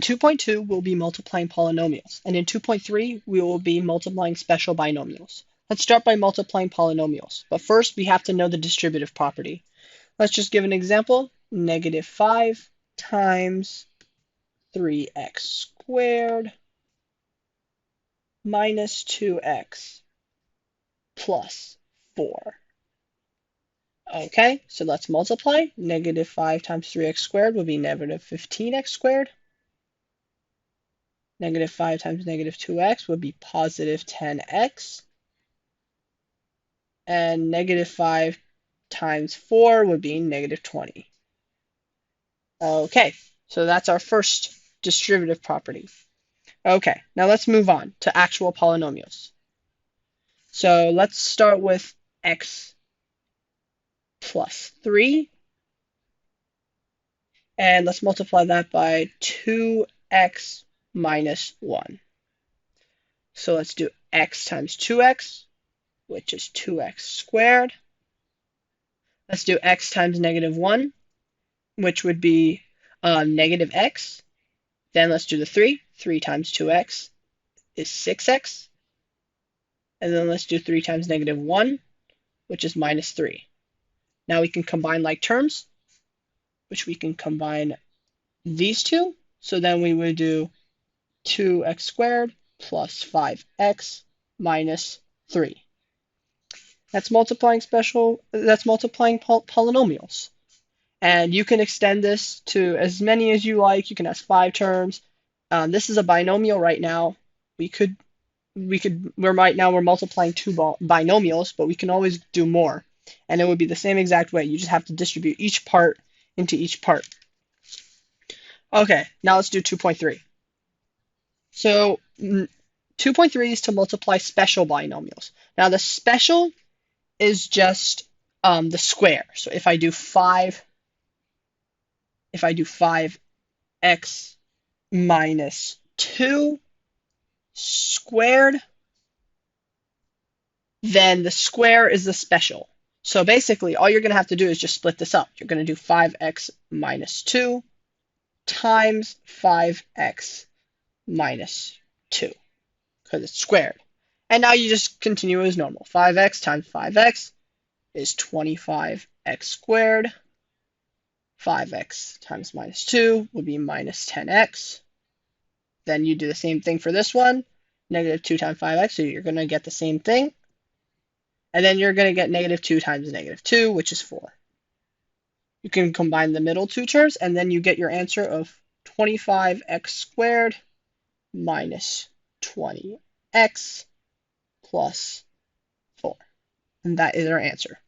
2.2, we'll be multiplying polynomials, and in 2.3, we will be multiplying special binomials. Let's start by multiplying polynomials, but first we have to know the distributive property. Let's just give an example. Negative 5 times 3x squared minus 2x plus 4. Okay, so let's multiply. Negative 5 times 3x squared would be negative 15x squared. Negative 5 times negative 2x would be positive 10x. And negative 5 times 4 would be negative 20. Okay, so that's our first distributive property. Okay, now let's move on to actual polynomials. So let's start with x plus 3. And let's multiply that by 2x minus 1. So let's do x times 2x, which is 2x squared. Let's do x times negative 1, which would be negative x. Then let's do the 3. 3 times 2x is 6x. And then let's do 3 times negative 1, which is minus 3. Now we can combine like terms, which we can combine these two. So then we would do 2x squared plus 5x minus 3. That's multiplying polynomials. And you can extend this to as many as you like. You can have 5 terms. This is a binomial right now. We're multiplying 2 binomials, but we can always do more. And it would be the same exact way. You just have to distribute each part into each part. Okay, now let's do 2.3. So 2.3 is to multiply special binomials. Now the special is just the square. So if I do 5x minus 2 squared, then the square is the special. So basically, all you're going to have to do is just split this up. You're going to do 5x minus 2 times 5x minus 2, because it's squared. And now you just continue as normal. 5x times 5x is 25x squared. 5x times minus 2 would be minus 10x. Then you do the same thing for this one. Negative 2 times 5x, so you're going to get the same thing. And then you're going to get negative 2 times negative 2, which is 4. You can combine the middle two terms, and then you get your answer of 25x squared minus 20x plus 4. And that is our answer.